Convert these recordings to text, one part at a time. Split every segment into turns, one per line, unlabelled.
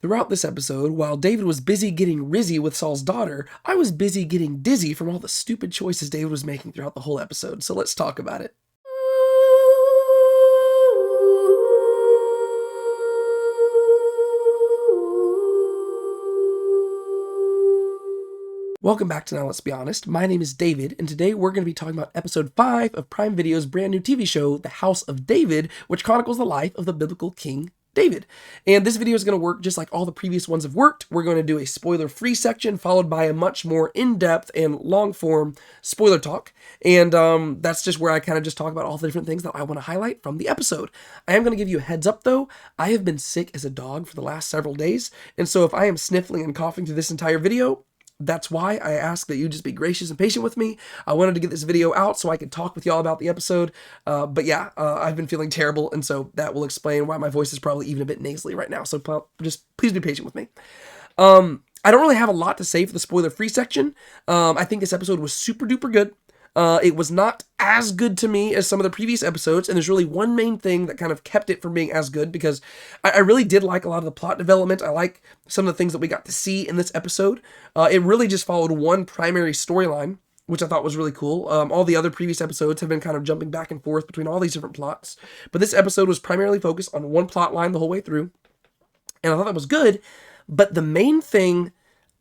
Throughout this episode, while David was busy getting rizzy with Saul's daughter, I was busy getting dizzy from all the stupid choices David was making throughout the whole episode, so let's talk about it. Welcome back to Now Let's Be Honest. My name is David, and today we're going to be talking about episode 5 of Prime Video's brand new TV show, The House of David, which chronicles the life of the biblical king David. And this video is going to work just like all the previous ones have worked. We're going to do a spoiler-free section followed by a much more in-depth and long-form spoiler talk. And that's just where I kind of just talk about all the different things that I want to highlight from the episode. I am going to give you a heads up though. I have been sick as a dog for the last several days. And so if I am sniffling and coughing through this entire video, that's why I ask that you just be gracious and patient with me. I wanted to get this video out so I could talk with y'all about the episode. But yeah, I've been feeling terrible, and so that will explain why my voice is probably even a bit nasally right now. So just please be patient with me. I don't really have a lot to say for the spoiler-free section. I think this episode was super duper good. It was not as good to me as some of the previous episodes, and there's really one main thing that kind of kept it from being as good, because I really did like a lot of the plot development. I like some of the things that we got to see in this episode. It really just followed one primary storyline, which I thought was really cool. All the other previous episodes have been kind of jumping back and forth between all these different plots, but this episode was primarily focused on one plot line the whole way through, and I thought that was good. But the main thing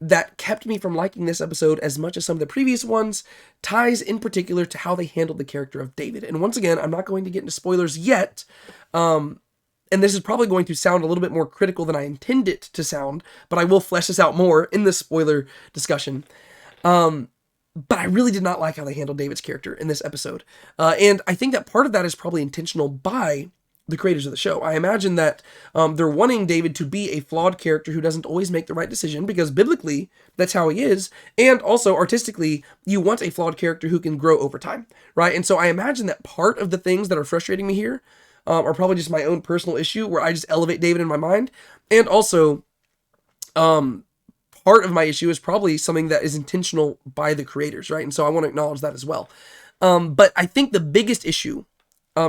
that kept me from liking this episode as much as some of the previous ones ties in particular to how they handled the character of David. And once again, I'm not going to get into spoilers yet, and this is probably going to sound a little bit more critical than I intend it to sound, but I will flesh this out more in this spoiler discussion. But I really did not like how they handled David's character in this episode. And I think that part of that is probably intentional by the creators of the show. I imagine that they're wanting David to be a flawed character who doesn't always make the right decision, because biblically, that's how he is. And also artistically, you want a flawed character who can grow over time, right? And so I imagine that part of the things that are frustrating me here are probably just my own personal issue where I just elevate David in my mind. And also, part of my issue is probably something that is intentional by the creators, right? And so I want to acknowledge that as well. But I think the biggest issue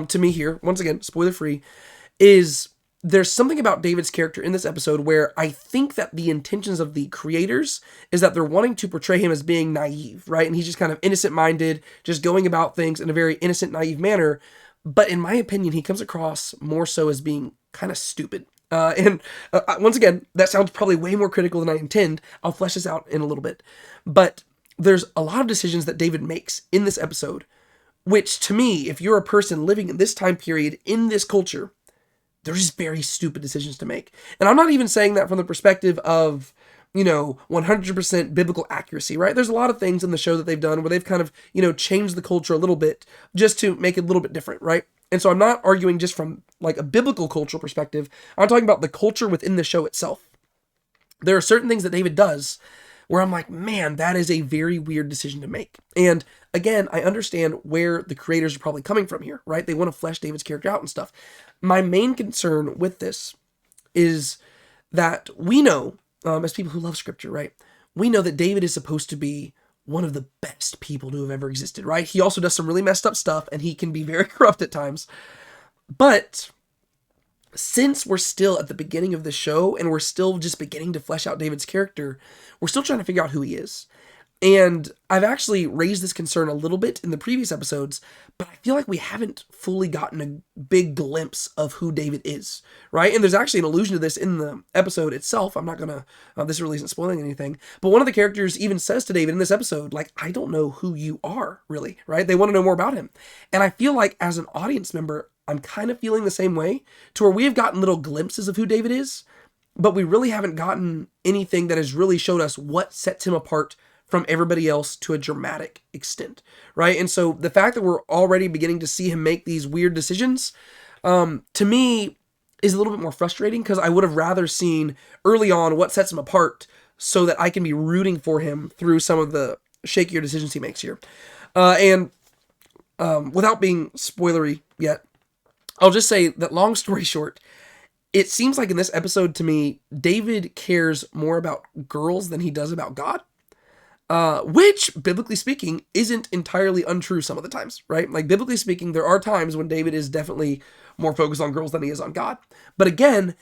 to me here, once again, spoiler free, is there's something about David's character in this episode where I think that the intentions of the creators is that they're wanting to portray him as being naive, right? And he's just kind of innocent-minded, just going about things in a very innocent, naive manner. But in my opinion, he comes across more so as being kind of stupid. Once again, that sounds probably way more critical than I intend. I'll flesh this out in a little bit. But there's a lot of decisions that David makes in this episode, which to me, if you're a person living in this time period, in this culture, they're just very stupid decisions to make. And I'm not even saying that from the perspective of, 100% biblical accuracy, right? There's a lot of things in the show that they've done where they've kind of, changed the culture a little bit just to make it a little bit different, right? And so I'm not arguing just from like a biblical cultural perspective. I'm talking about the culture within the show itself. There are certain things that David does where I'm like, man, that is a very weird decision to make. And again, I understand where the creators are probably coming from here, right? They want to flesh David's character out and stuff. My main concern with this is that we know, as people who love scripture, right? We know that David is supposed to be one of the best people to have ever existed, right? He also does some really messed up stuff, and he can be very corrupt at times. But since we're still at the beginning of the show and we're still just beginning to flesh out David's character, we're still trying to figure out who he is. And I've actually raised this concern a little bit in the previous episodes, but I feel like we haven't fully gotten a big glimpse of who David is, right? And there's actually an allusion to this in the episode itself. I'm not gonna, this really isn't spoiling anything, but one of the characters even says to David in this episode, like, I don't know who you are, really, right? They want to know more about him. And I feel like as an audience member, I'm kind of feeling the same way, to where we have gotten little glimpses of who David is, but we really haven't gotten anything that has really showed us what sets him apart from everybody else to a dramatic extent, right? And so the fact that we're already beginning to see him make these weird decisions, to me, is a little bit more frustrating, because I would have rather seen early on what sets him apart so that I can be rooting for him through some of the shakier decisions he makes here. Without being spoilery yet, I'll just say that, long story short, it seems like in this episode to me, David cares more about girls than he does about God. Which, biblically speaking, isn't entirely untrue some of the times, right? Like, biblically speaking, there are times when David is definitely more focused on girls than he is on God. But again,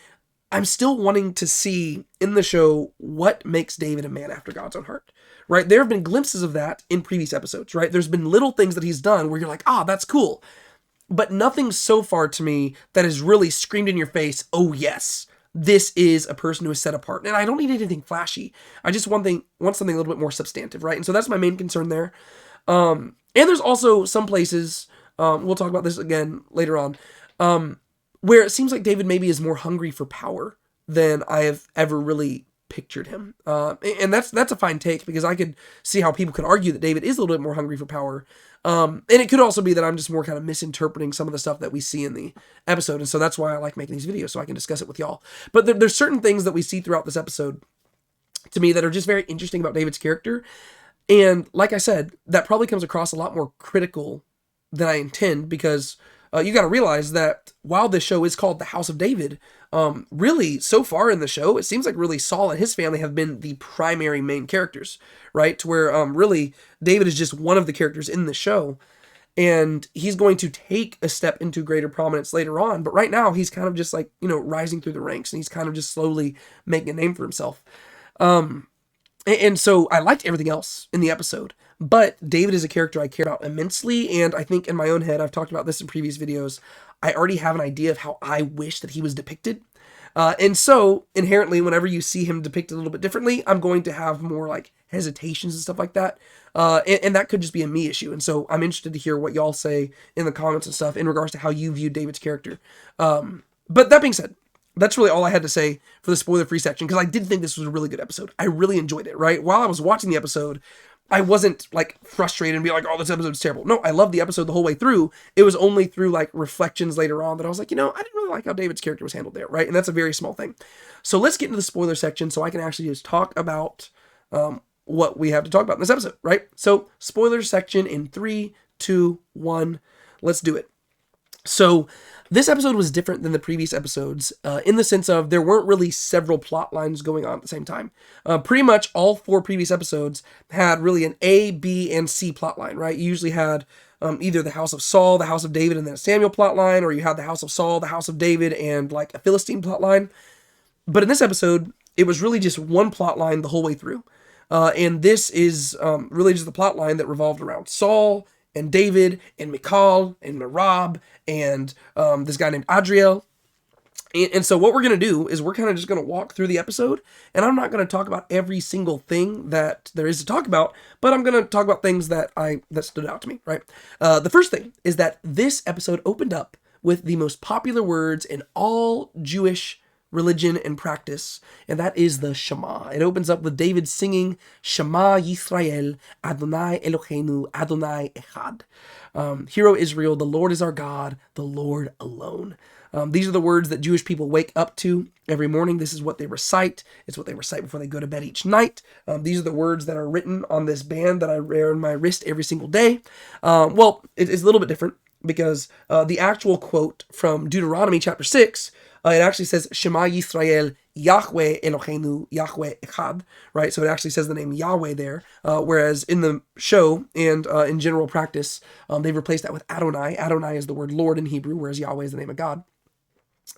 I'm still wanting to see in the show what makes David a man after God's own heart, right? There have been glimpses of that in previous episodes, right? There's been little things that he's done where you're like, that's cool. But nothing so far to me that has really screamed in your face, oh yes, this is a person who is set apart. And I don't need anything flashy. I just want something a little bit more substantive, right? And so that's my main concern there. And there's also some places, we'll talk about this again later on, where it seems like David maybe is more hungry for power than I have ever really pictured him. And that's a fine take, because I could see how people could argue that David is a little bit more hungry for power. And it could also be that I'm just more kind of misinterpreting some of the stuff that we see in the episode. And so that's why I like making these videos, so I can discuss it with y'all. But there's certain things that we see throughout this episode to me that are just very interesting about David's character. And like I said, that probably comes across a lot more critical than I intend, because you got to realize that while this show is called The House of David, really, so far in the show, it seems like really Saul and his family have been the primary main characters, right? To where really David is just one of the characters in the show, and he's going to take a step into greater prominence later on. But right now, he's kind of just like, rising through the ranks, and he's kind of just slowly making a name for himself. And so I liked everything else in the episode, but David is a character I care about immensely, and I think in my own head, I've talked about this in previous videos, I already have an idea of how I wish that he was depicted. And so inherently, whenever you see him depicted a little bit differently, I'm going to have more like hesitations and stuff like that. And that could just be a me issue. And so I'm interested to hear what y'all say in the comments and stuff in regards to how you view David's character. But that being said, that's really all I had to say for the spoiler-free section, because I did think this was a really good episode. I really enjoyed it, right? While I was watching the episode, I wasn't like frustrated and be like, this episode's terrible. No, I loved the episode the whole way through. It was only through like reflections later on that I was like, I didn't really like how David's character was handled there, right? And that's a very small thing. So let's get into the spoiler section so I can actually just talk about what we have to talk about in this episode, right? So spoiler section in 3, 2, 1, let's do it. So this episode was different than the previous episodes in the sense of there weren't really several plot lines going on at the same time. Pretty much all 4 previous episodes had really an A, B, and C plot line, right? You usually had either the House of Saul, the House of David, and then a Samuel plot line, or you had the House of Saul, the House of David, and like a Philistine plot line. But in this episode, it was really just one plot line the whole way through. And this is really just the plot line that revolved around Saul and David and Michal and Joab and this guy named Adriel. And so what we're going to do is we're kind of just going to walk through the episode, and I'm not going to talk about every single thing that there is to talk about, but I'm going to talk about things that stood out to me, right? The first thing is that this episode opened up with the most popular words in all Jewish religion and practice, and that is the Shema. It opens up with David singing Shema Yisrael, Adonai Eloheinu, Adonai Echad. Hear, O Israel, the Lord is our God, the Lord alone. These are the words that Jewish people wake up to every morning. This is what they recite. It's what they recite before they go to bed each night. These are the words that are written on this band that I wear on my wrist every single day. Well, it's a little bit different, because the actual quote from Deuteronomy chapter 6, it actually says, Shema Yisrael, Yahweh Eloheinu, Yahweh Echad, right? So it actually says the name Yahweh there, whereas in the show and in general practice, they've replaced that with Adonai. Adonai is the word Lord in Hebrew, whereas Yahweh is the name of God.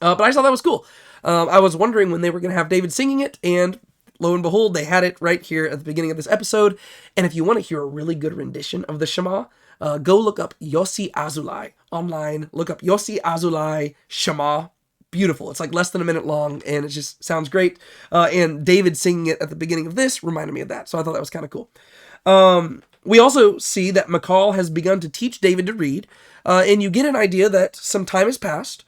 But I just thought that was cool. I was wondering when they were going to have David singing it, and lo and behold, they had it right here at the beginning of this episode. And if you want to hear a really good rendition of the Shema, go look up Yossi Azulai online. Look up Yossi Azulai Shema. Beautiful. It's like less than a minute long, and it just sounds great. And David singing it at the beginning of this reminded me of that, so I thought that was kind of cool. We also see that Michal has begun to teach David to read, and you get an idea that some time has passed,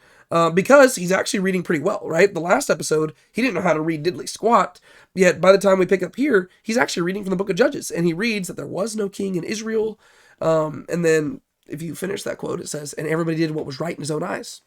because he's actually reading pretty well, right? The last episode, he didn't know how to read diddly squat, yet by the time we pick up here, he's actually reading from the book of Judges, and he reads that there was no king in Israel, and then if you finish that quote, it says, and everybody did what was right in his own eyes.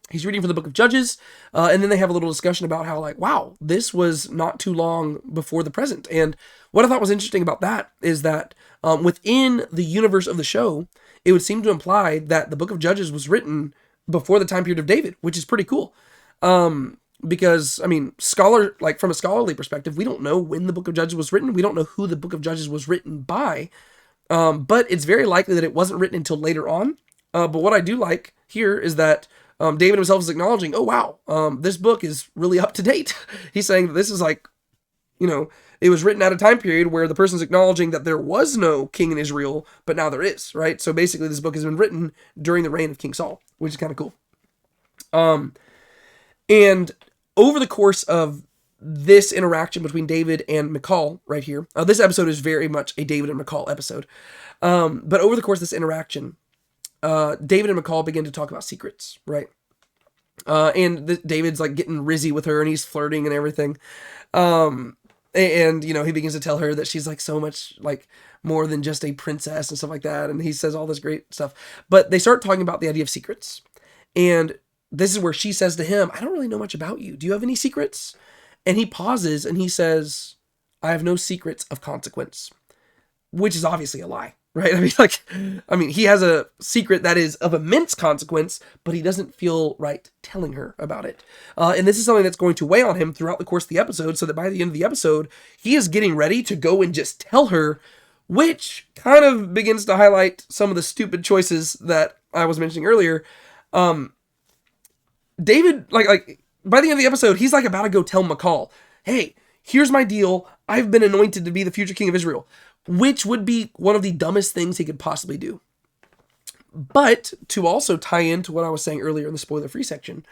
He's reading from the book of Judges, and then they have a little discussion about how, like, wow, this was not too long before the present. And what I thought was interesting about that is that within the universe of the show, it would seem to imply that the book of Judges was written before the time period of David, which is pretty cool. Because, I mean, from a scholarly perspective, we don't know when the book of Judges was written. We don't know who the book of Judges was written by, but it's very likely that it wasn't written until later on. But what I do like here is that David himself is acknowledging, oh wow, this book is really up to date. He's saying that this is like, it was written at a time period where the person's acknowledging that there was no king in Israel, but now there is, right? So basically this book has been written during the reign of King Saul, which is kind of cool. And over the course of this interaction between David and Michal right here, this episode is very much a David and Michal episode. But over the course of this interaction, David and Michal begin to talk about secrets, right? And David's like getting rizzy with her and he's flirting and everything. And he begins to tell her that she's like so much like more than just a princess and stuff like that. And he says all this great stuff, but they start talking about the idea of secrets. And this is where she says to him, I don't really know much about you. Do you have any secrets? And he pauses and he says, I have no secrets of consequence, which is obviously a lie, right? I mean, he has a secret that is of immense consequence, but he doesn't feel right telling her about it. And this is something that's going to weigh on him throughout the course of the episode, so that by the end of the episode, he is getting ready to go and just tell her, which kind of begins to highlight some of the stupid choices that I was mentioning earlier. David, like by the end of the episode, he's like about to go tell Michal, hey, here's my deal. I've been anointed to be the future king of Israel, which would be one of the dumbest things he could possibly do. But to also tie into what I was saying earlier in the spoiler-free section,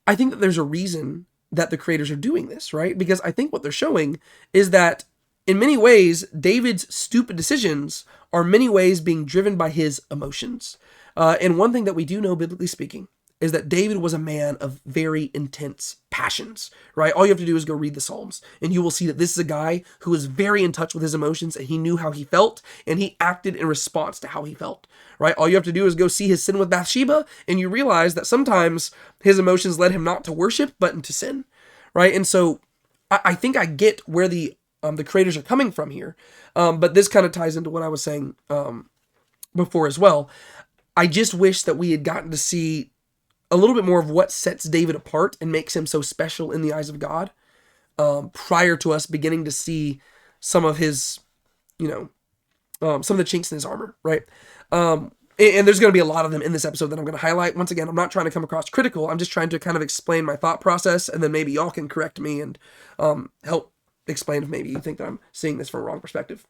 I think that there's a reason that the creators are doing this, right? Because I think what they're showing is that in many ways, David's stupid decisions are in many ways being driven by his emotions. And one thing that we do know, biblically speaking, is that David was a man of very intense passions, right? All you have to do is go read the Psalms, and you will see that this is a guy who was very in touch with his emotions, and he knew how he felt, and he acted in response to how he felt, right? All you have to do is go see his sin with Bathsheba, and you realize that sometimes his emotions led him not to worship, but into sin, right? And so I think I get where the creators are coming from here, but this kind of ties into what I was saying before as well. I just wish that we had gotten to see a little bit more of what sets David apart and makes him so special in the eyes of God, prior to us beginning to see some of his, some of the chinks in his armor, right? And there's going to be a lot of them in this episode that I'm going to highlight. Once again, I'm not trying to come across critical. I'm just trying to kind of explain my thought process, and then maybe y'all can correct me and help explain if maybe you think that I'm seeing this from a wrong perspective.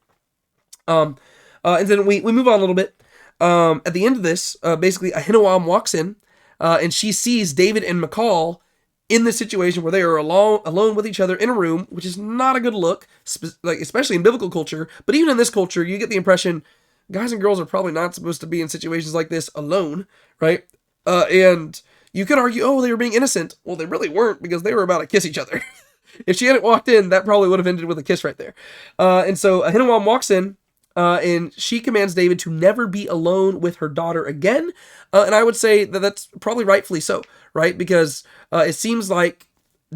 And then we move on a little bit. At the end of this, basically Ahinoam walks in, and she sees David and Michal in the situation where they are alone with each other in a room, which is not a good look, especially in biblical culture. But even in this culture, you get the impression guys and girls are probably not supposed to be in situations like this alone, right? And you could argue, oh, they were being innocent. Well, they really weren't, because they were about to kiss each other. If she hadn't walked in, that probably would have ended with a kiss right there. And so Ahinoam walks in, and she commands David to never be alone with her daughter again. And I would say that that's probably rightfully so, right? Because it seems like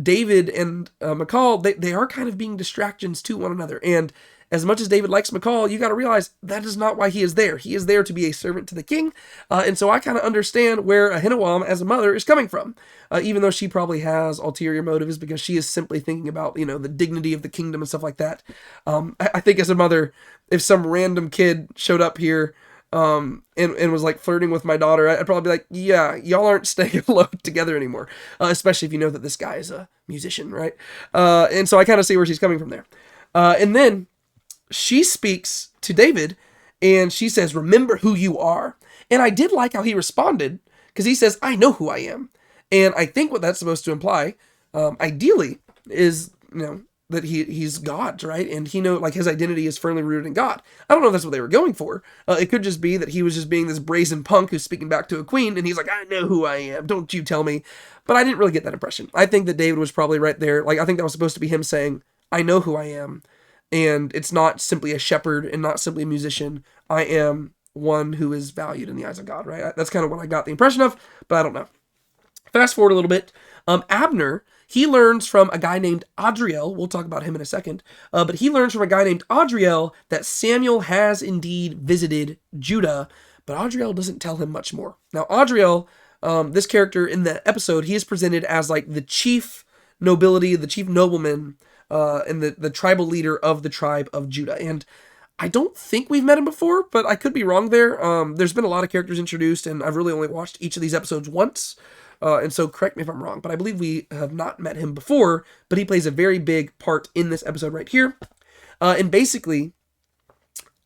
David and Michal, they are kind of being distractions to one another. And as much as David likes Michal, you got to realize that is not why he is there. He is there to be a servant to the king. And so I kind of understand where Ahinoam as a mother is coming from, even though she probably has ulterior motives, because she is simply thinking about, the dignity of the kingdom and stuff like that. I think as a mother, if some random kid showed up here and was like flirting with my daughter, I'd probably be like, yeah, y'all aren't staying alone together anymore, especially if you know that this guy is a musician, right? And so I kind of see where she's coming from there. And then she speaks to David, and she says, remember who you are. And I did like how he responded, because he says, I know who I am. And I think what that's supposed to imply, ideally, is, that he's God, right? And his identity is firmly rooted in God. I don't know if that's what they were going for. It could just be that he was just being this brazen punk who's speaking back to a queen, and he's like, I know who I am, don't you tell me. But I didn't really get that impression. I think that David was probably right there. I think that was supposed to be him saying, I know who I am. And it's not simply a shepherd and not simply a musician. I am one who is valued in the eyes of God, right? That's kind of what I got the impression of, but I don't know. Fast forward a little bit. Abner, he learns from a guy named Adriel. We'll talk about him in a second. But he learns from a guy named Adriel that Samuel has indeed visited Judah, but Adriel doesn't tell him much more. Now, Adriel, this character in the episode, he is presented as like the chief nobility, the chief nobleman, and the tribal leader of the tribe of Judah. And I don't think we've met him before, but I could be wrong there. There's been a lot of characters introduced, and I've really only watched each of these episodes once. And so correct me if I'm wrong, but I believe we have not met him before, but he plays a very big part in this episode right here. And basically,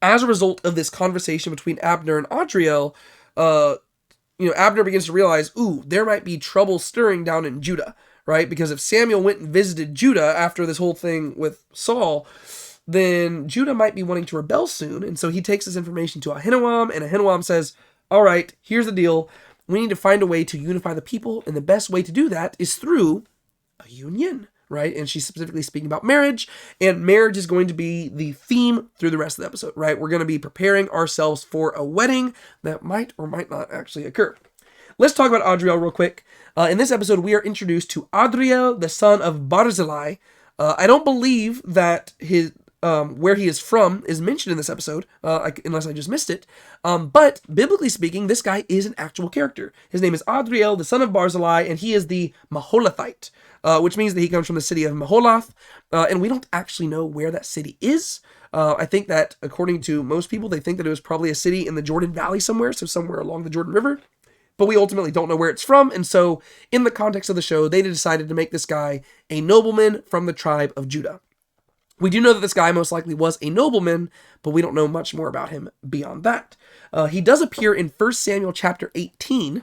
as a result of this conversation between Abner and Adriel, Abner begins to realize, there might be trouble stirring down in Judah, right? Because if Samuel went and visited Judah after this whole thing with Saul, then Judah might be wanting to rebel soon. And so he takes this information to Ahinoam, and Ahinoam says, all right, here's the deal. We need to find a way to unify the people, and the best way to do that is through a union, right? And she's specifically speaking about marriage, and marriage is going to be the theme through the rest of the episode, right? We're going to be preparing ourselves for a wedding that might or might not actually occur. Let's talk about Adriel real quick. In this episode, we are introduced to Adriel, the son of Barzillai. I don't believe that his where he is from is mentioned in this episode, unless I just missed it. But biblically speaking, this guy is an actual character. His name is Adriel, the son of Barzillai, and he is the Maholathite, which means that he comes from the city of Maholath, and we don't actually know where that city is. I think that, according to most people, they think that it was probably a city in the Jordan Valley somewhere, so somewhere along the Jordan River. But we ultimately don't know where it's from, and so in the context of the show, they decided to make this guy a nobleman from the tribe of Judah. We do know that this guy most likely was a nobleman, but we don't know much more about him beyond that. He does appear in 1 Samuel chapter 18,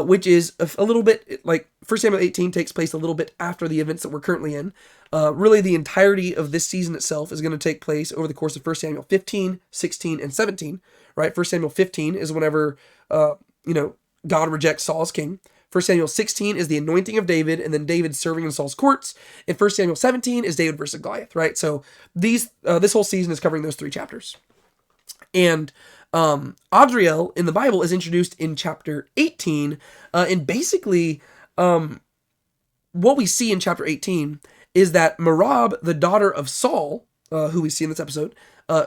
which is a little bit like 1 Samuel 18 takes place a little bit after the events that we're currently in. Really, the entirety of this season itself is going to take place over the course of 1 Samuel 15, 16, and 17. Right? 1 Samuel 15 is whenever God rejects Saul as king. 1 Samuel 16 is the anointing of David, and then David serving in Saul's courts. And 1 Samuel 17 is David versus Goliath, right? So this whole season is covering those 3 chapters. And Adriel in the Bible is introduced in chapter 18, and basically what we see in chapter 18 is that Merab, the daughter of Saul, who we see in this episode,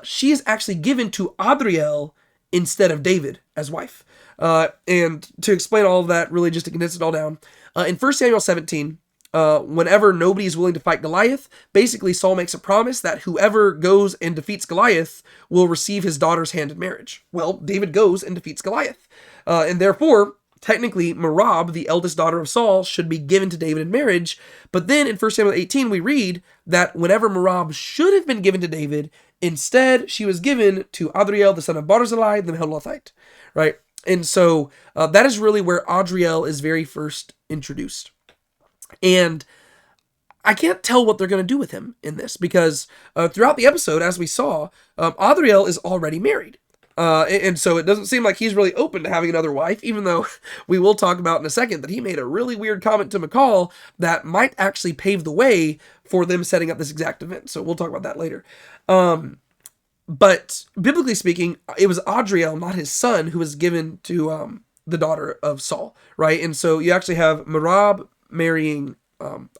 she is actually given to Adriel instead of David as wife. And to explain all of that, really just to condense it all down, in 1 Samuel 17, whenever nobody is willing to fight Goliath, basically Saul makes a promise that whoever goes and defeats Goliath will receive his daughter's hand in marriage. Well, David goes and defeats Goliath. And therefore, technically, Merab, the eldest daughter of Saul, should be given to David in marriage. But then in 1 Samuel 18, we read that whenever Merab should have been given to David, instead she was given to Adriel, the son of Barzillai, the Maholathite, right? And so that is really where Adriel is very first introduced. And I can't tell what they're going to do with him in this, because throughout the episode, as we saw, Adriel is already married. And so it doesn't seem like he's really open to having another wife, even though we will talk about in a second that he made a really weird comment to Michal that might actually pave the way for them setting up this exact event. So we'll talk about that later. But biblically speaking, it was Adriel, not his son, who was given to the daughter of Saul, right? And so you actually have Merab marrying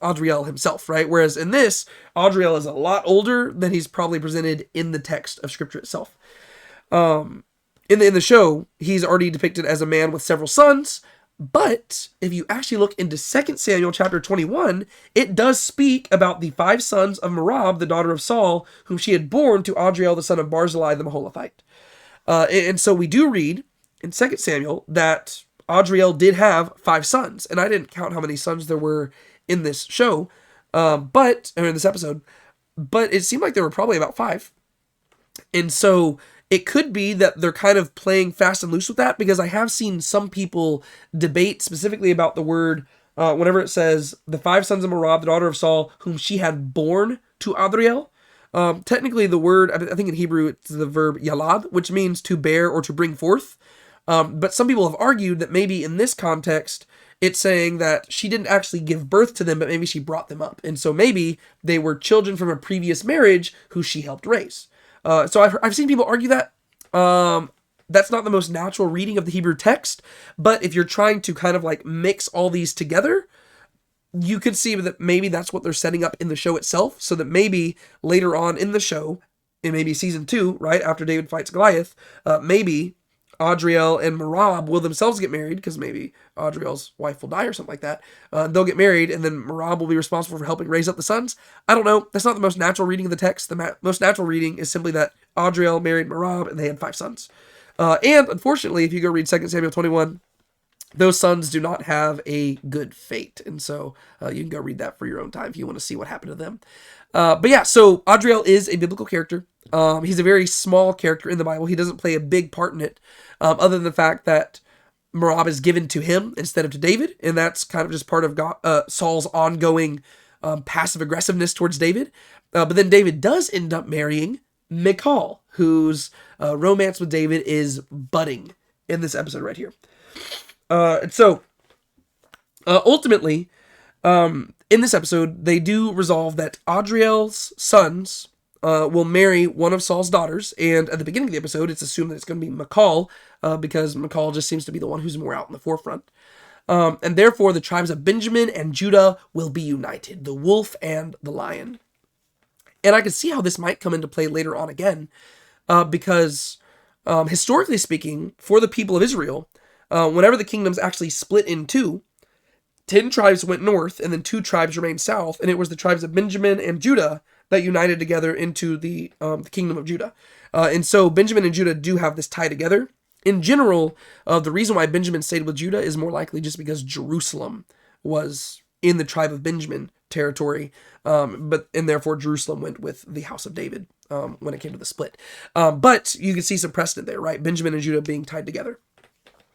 Adriel himself, right? Whereas in this, Adriel is a lot older than he's probably presented in the text of Scripture itself. In the show, he's already depicted as a man with several sons, but if you actually look into 2 Samuel chapter 21, it does speak about the 5 sons of Merab, the daughter of Saul, whom she had borne to Adriel, the son of Barzillai, the Maholathite. And so we do read in 2 Samuel that Adriel did have 5 sons, and I didn't count how many sons there were in this show, in this episode, but it seemed like there were probably about 5. And so it could be that they're kind of playing fast and loose with that, because I have seen some people debate specifically about the word, whenever it says, the 5 sons of Merab, the daughter of Saul, whom she had borne to Adriel. Technically the word, I think in Hebrew, it's the verb yalad, which means to bear or to bring forth. But some people have argued that maybe in this context, it's saying that she didn't actually give birth to them, but maybe she brought them up. And so maybe they were children from a previous marriage who she helped raise. So I've seen people argue that. That's not the most natural reading of the Hebrew text, but if you're trying to kind of like mix all these together, you could see that maybe that's what they're setting up in the show itself, so that maybe later on in the show, in maybe season 2, right, after David fights Goliath, maybe Adriel and Merab will themselves get married, because maybe Adriel's wife will die or something like that. They'll get married, and then Merab will be responsible for helping raise up the sons. I don't know. That's not the most natural reading of the text. The most natural reading is simply that Adriel married Merab, and they had 5 sons. And unfortunately, if you go read 2 Samuel 21, those sons do not have a good fate. And so you can go read that for your own time if you want to see what happened to them. But yeah, so Adriel is a biblical character. He's a very small character in the Bible. He doesn't play a big part in it, other than the fact that Merab is given to him instead of to David, and that's kind of just part of Saul's ongoing passive aggressiveness towards David. But then David does end up marrying Michal, whose romance with David is budding in this episode right here. And so ultimately, in this episode, they do resolve that Adriel's sons will marry one of Saul's daughters, and at the beginning of the episode, it's assumed that it's going to be Michal, because Michal just seems to be the one who's more out in the forefront. And therefore, the tribes of Benjamin and Judah will be united, the wolf and the lion. And I can see how this might come into play later on again, because historically speaking, for the people of Israel, whenever the kingdoms actually split in two, 10 tribes went north and then 2 tribes remained south, and it was the tribes of Benjamin and Judah that united together into the kingdom of Judah. And so Benjamin and Judah do have this tie together. In general, the reason why Benjamin stayed with Judah is more likely just because Jerusalem was in the tribe of Benjamin territory, and therefore Jerusalem went with the house of David when it came to the split. But you can see some precedent there, right? Benjamin and Judah being tied together.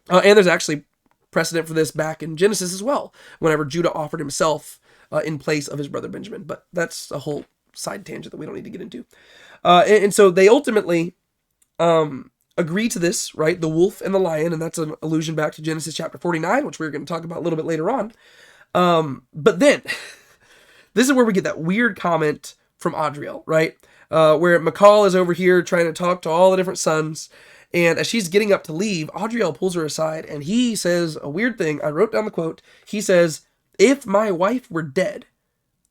And there's actually precedent for this back in Genesis as well, whenever Judah offered himself in place of his brother Benjamin. But that's a whole side tangent that we don't need to get into. And so they ultimately agree to this, right? The wolf and the lion, and that's an allusion back to Genesis chapter 49, which we're going to talk about a little bit later on. But then, this is where we get that weird comment from Adriel, right? Where Michal is over here trying to talk to all the different sons, and as she's getting up to leave, Adriel pulls her aside, and he says a weird thing. I wrote down the quote. He says, "If my wife were dead,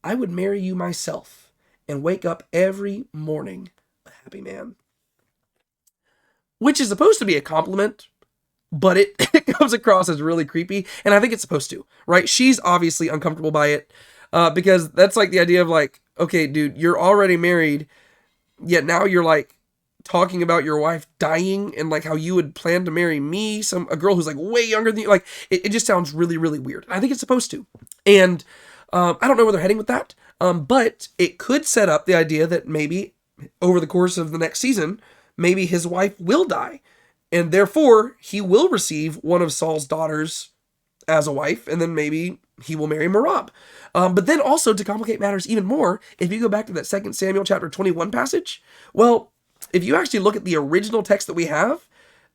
I would marry you myself and wake up every morning a happy man." Which is supposed to be a compliment, but it comes across as really creepy, and I think it's supposed to, right? She's obviously uncomfortable by it, because that's like the idea of like, okay, dude, you're already married, yet now you're like talking about your wife dying and like how you would plan to marry me, a girl who's like way younger than you. Like, it just sounds really, really weird. I think it's supposed to. And I don't know where they're heading with that, but it could set up the idea that maybe over the course of the next season, maybe his wife will die, and therefore he will receive one of Saul's daughters as a wife, and then maybe he will marry Merab. But then also, to complicate matters even more, if you go back to that 2 Samuel chapter 21 passage, well, if you actually look at the original text that we have,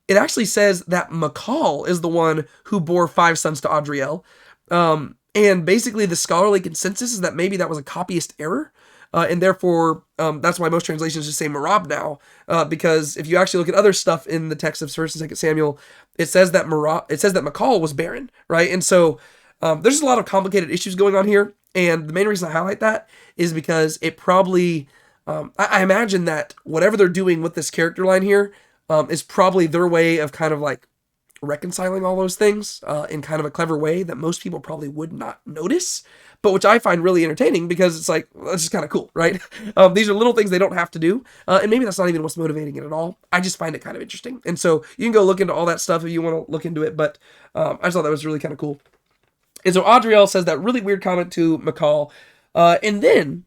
it actually says that Michal is the one who bore 5 sons to Adriel. And basically the scholarly consensus is that maybe that was a copyist error. And therefore, that's why most translations just say Merab now. Because if you actually look at other stuff in the text of 1 and 2 Samuel, it says that Michal was barren, right? And so there's just a lot of complicated issues going on here. And the main reason I highlight that is because it probably, I imagine that whatever they're doing with this character line here is probably their way of kind of like reconciling all those things in kind of a clever way that most people probably would not notice, but which I find really entertaining because it's like, well, that's just kind of cool, right? These are little things they don't have to do, and maybe that's not even what's motivating it at all. I just find it kind of interesting, and so you can go look into all that stuff if you want to look into it, but I just thought that was really kind of cool. And so Adriel says that really weird comment to Michal, and then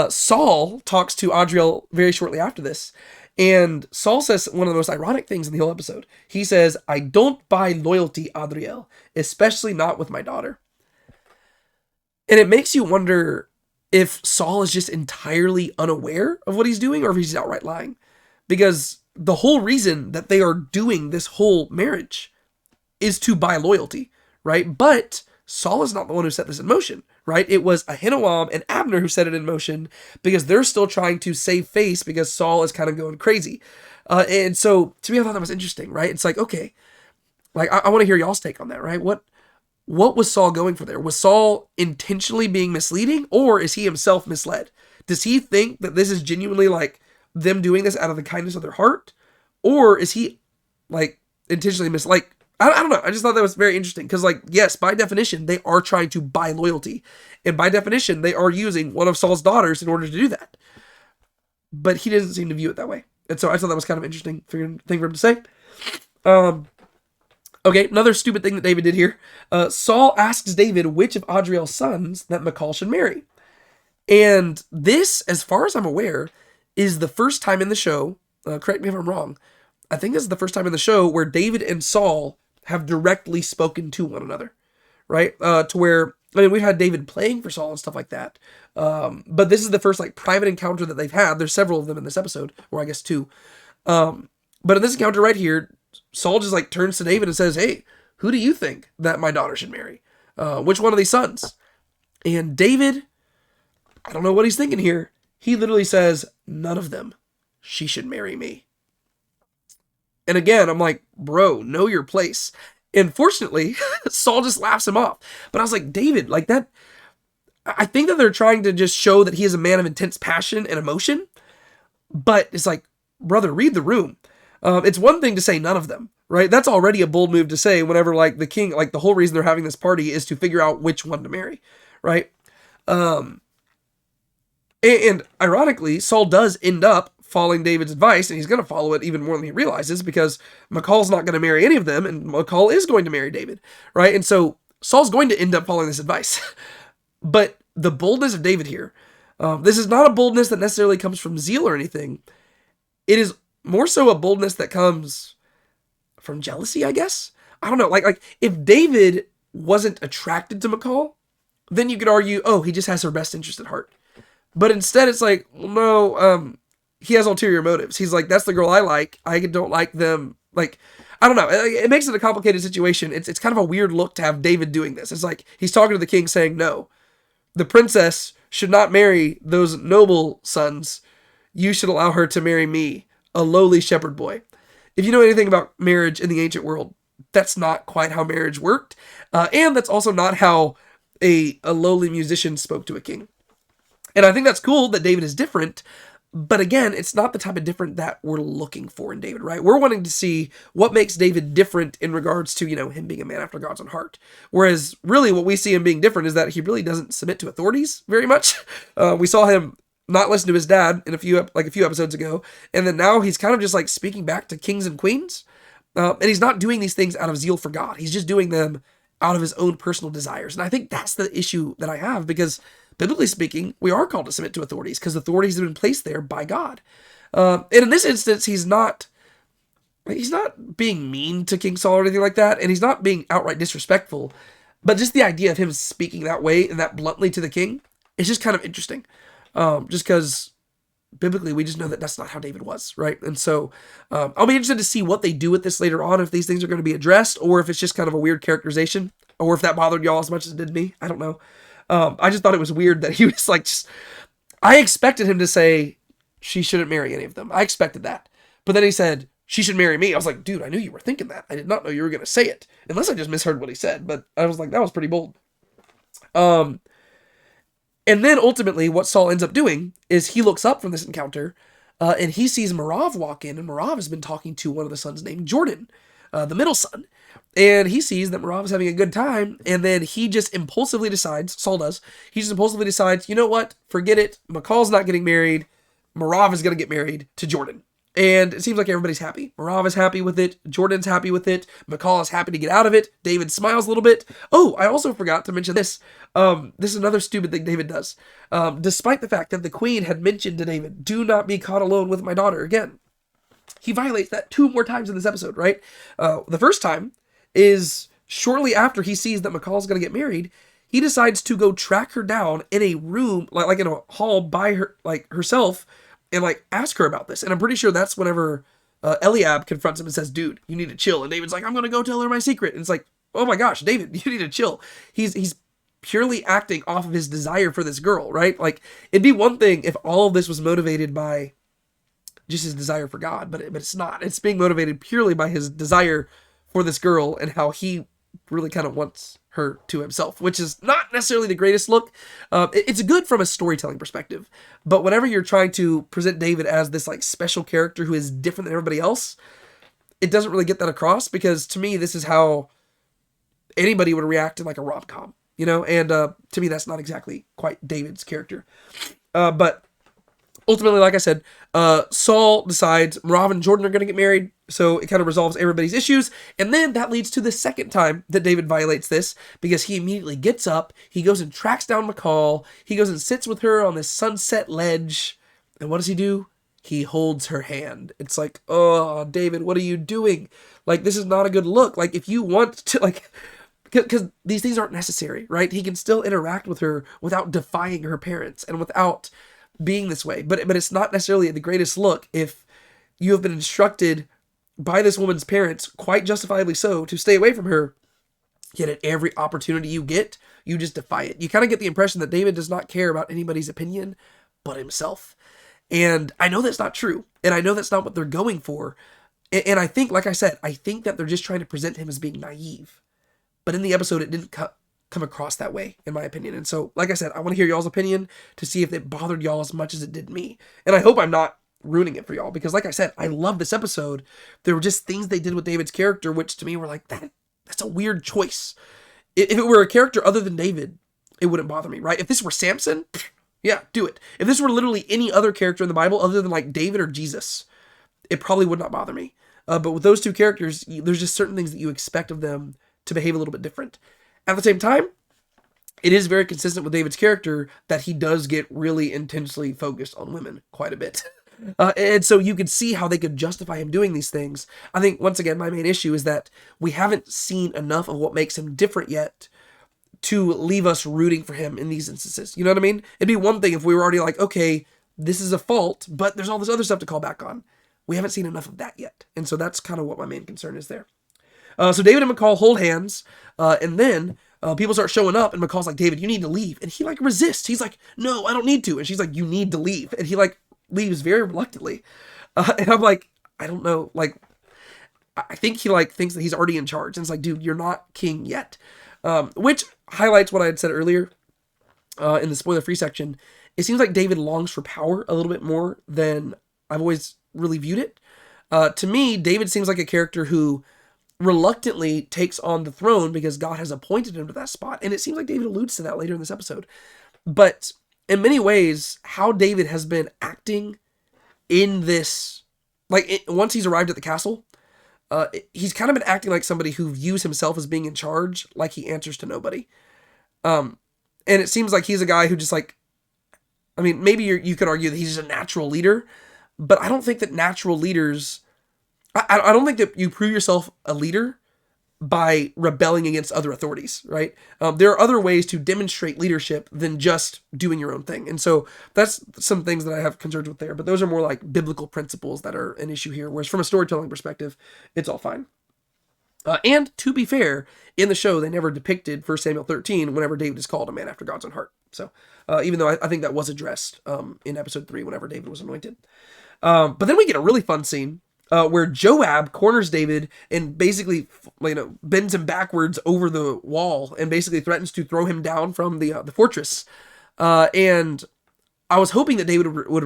Saul talks to Adriel very shortly after this, and Saul says one of the most ironic things in the whole episode. He says, "I don't buy loyalty, Adriel, especially not with my daughter." And it makes you wonder if Saul is just entirely unaware of what he's doing or if he's outright lying. Because the whole reason that they are doing this whole marriage is to buy loyalty, right? But Saul is not the one who set this in motion, right? It was Ahinoam and Abner who set it in motion because they're still trying to save face because Saul is kind of going crazy. And so to me, I thought that was interesting, right? It's like, okay, like I want to hear y'all's take on that, right? What was Saul going for there? Was Saul intentionally being misleading, or is he himself misled? Does he think that this is genuinely like them doing this out of the kindness of their heart? Or is he like intentionally I don't know. I just thought that was very interesting because, like, yes, by definition, they are trying to buy loyalty. And by definition, they are using one of Saul's daughters in order to do that. But he doesn't seem to view it that way. And so I thought that was kind of interesting thing for him to say. Okay, another stupid thing that David did here. Saul asks David which of Adriel's sons that Michal should marry. And this, as far as I'm aware, is the first time in the show, correct me if I'm wrong, I think this is the first time in the show where David and Saul have directly spoken to one another, right? To where, I mean, we've had David playing for Saul and stuff like that. But this is the first like private encounter that they've had. There's several of them in this episode, or I guess two. But in this encounter right here, Saul just like turns to David and says, "Hey, who do you think that my daughter should marry? Which one of these sons?" And David, I don't know what he's thinking here. He literally says, "None of them. She should marry me." And again, I'm like, bro, know your place. And fortunately, Saul just laughs him off. But I was like, David, like that, I think that they're trying to just show that he is a man of intense passion and emotion. But it's like, brother, read the room. It's one thing to say none of them, right? That's already a bold move to say whenever like the king, like the whole reason they're having this party is to figure out which one to marry, right? And ironically, Saul does end up following David's advice, and he's going to follow it even more than he realizes, because Michal's not going to marry any of them, and Michal is going to marry David, right? And so Saul's going to end up following this advice. But the boldness of David here, this is not a boldness that necessarily comes from zeal or anything. It is more so a boldness that comes from jealousy, I guess. I don't know. Like if David wasn't attracted to Michal, then you could argue, oh, he just has her best interest at heart. But instead, it's like, well, no, he has ulterior motives. He's like, that's the girl I like. I don't like them. Like, I don't know. It makes it a complicated situation. It's kind of a weird look to have David doing this. It's like he's talking to the king saying, no, the princess should not marry those noble sons. You should allow her to marry me, a lowly shepherd boy. If you know anything about marriage in the ancient world, that's not quite how marriage worked. And that's also not how a lowly musician spoke to a king. And I think that's cool that David is different, but again, it's not the type of different that we're looking for in David, right? We're wanting to see what makes David different in regards to, him being a man after God's own heart. Whereas really what we see him being different is that he really doesn't submit to authorities very much. We saw him not listen to his dad in a few episodes ago, and then now he's kind of just like speaking back to kings and queens. And he's not doing these things out of zeal for God. He's just doing them out of his own personal desires. And I think that's the issue that I have, because biblically speaking, we are called to submit to authorities because authorities have been placed there by God. And in this instance, he's not being mean to King Saul or anything like that, and he's not being outright disrespectful, but just the idea of him speaking that way and that bluntly to the king is just kind of interesting. Just because biblically we just know that that's not how David was, right? And so I'll be interested to see what they do with this later on, if these things are going to be addressed, or if it's just kind of a weird characterization, or if that bothered y'all as much as it did me. I don't know. I just thought it was weird that he was like, I expected him to say she shouldn't marry any of them. I expected that. But then he said, she should marry me. I was like, dude, I knew you were thinking that. I did not know you were going to say it. Unless I just misheard what he said. But I was like, that was pretty bold. And then ultimately what Saul ends up doing is he looks up from this encounter and he sees Merav walk in. And Merav has been talking to one of the sons named Jordan, the middle son. And he sees that Merav is having a good time, and then he just impulsively decides, Saul does, he just impulsively decides, you know what, forget it, Michal's not getting married, Merav is going to get married to Jordan. And it seems like everybody's happy. Merav is happy with it, Jordan's happy with it, Michal is happy to get out of it, David smiles a little bit. Oh, I also forgot to mention this. This is another stupid thing David does. Despite the fact that the queen had mentioned to David, do not be caught alone with my daughter again. He violates that 2 more times in this episode, right? The first time is shortly after he sees that Michal's going to get married, he decides to go track her down in a room, like in a hall by her, like herself, and like ask her about this. And I'm pretty sure that's whenever Eliab confronts him and says, dude, you need to chill. And David's like, I'm going to go tell her my secret. And it's like, oh my gosh, David, you need to chill. He's purely acting off of his desire for this girl, right? Like, it'd be one thing if all of this was motivated by just his desire for God, but it's not. It's being motivated purely by his desire for this girl and how he really kind of wants her to himself, which is not necessarily the greatest look. It's good from a storytelling perspective, but whenever you're trying to present David as this like special character who is different than everybody else, it doesn't really get that across, because to me, this is how anybody would react in like a rom-com, and to me, that's not exactly quite David's character. But ultimately, like I said, Saul decides Merav and Jordan are going to get married. So it kind of resolves everybody's issues. And then that leads to the second time that David violates this, because he immediately gets up, he goes and tracks down Michal, he goes and sits with her on this sunset ledge. And what does he do? He holds her hand. It's like, oh, David, what are you doing? Like, this is not a good look. Like, if you want to, like, because these things aren't necessary, right? He can still interact with her without defying her parents and without being this way. But it's not necessarily the greatest look if you have been instructed by this woman's parents, quite justifiably so, to stay away from her, yet at every opportunity you get, you just defy it. You kind of get the impression that David does not care about anybody's opinion but himself. And I know that's not true, and I know that's not what they're going for. And I think, like I said, I think that they're just trying to present him as being naive. But in the episode, it didn't come across that way, in my opinion. And so, like I said, I want to hear y'all's opinion to see if it bothered y'all as much as it did me. And I hope I'm not ruining it for y'all, because like I said, I love this episode. There were just things they did with David's character which to me were like, that's a weird choice. If it were a character other than David, it wouldn't bother me, right? If this were Samson, yeah, do it. If this were literally any other character in the Bible other than like David or Jesus, it probably would not bother me. But with those two characters, there's just certain things that you expect of them to behave a little bit different. At the same time, it is very consistent with David's character that he does get really intensely focused on women quite a bit. And so you could see how they could justify him doing these things. I think, once again, my main issue is that we haven't seen enough of what makes him different yet to leave us rooting for him in these instances. You know what I mean? It'd be one thing if we were already like, okay, this is a fault, but there's all this other stuff to call back on. We haven't seen enough of that yet. And so that's kind of what my main concern is there. So David and Michal hold hands, and then people start showing up, and Michal's like, David, you need to leave. And he like resists. He's like, no, I don't need to. And she's like, you need to leave. And he like leaves very reluctantly. And I'm like, I don't know. Like, I think he like thinks that he's already in charge. And it's like, dude, you're not king yet. Which highlights what I had said earlier in the spoiler-free section. It seems like David longs for power a little bit more than I've always really viewed it. To me, David seems like a character who reluctantly takes on the throne because God has appointed him to that spot. And it seems like David alludes to that later in this episode. But in many ways, how David has been acting in this, like once he's arrived at the castle, he's kind of been acting like somebody who views himself as being in charge, like he answers to nobody. And it seems like he's a guy who just like, I mean, maybe you could argue that he's just a natural leader, but I don't think that natural leaders, I don't think that you prove yourself a leader by rebelling against other authorities, right? There are other ways to demonstrate leadership than just doing your own thing. And so that's some things that I have concerns with there, but those are more like biblical principles that are an issue here. Whereas from a storytelling perspective, it's all fine. And to be fair, in the show, they never depicted 1 Samuel 13 whenever David is called a man after God's own heart. So even though I think that was addressed in episode 3 whenever David was anointed. But then we get a really fun scene where Joab corners David and basically, bends him backwards over the wall and basically threatens to throw him down from the fortress. And I was hoping that David would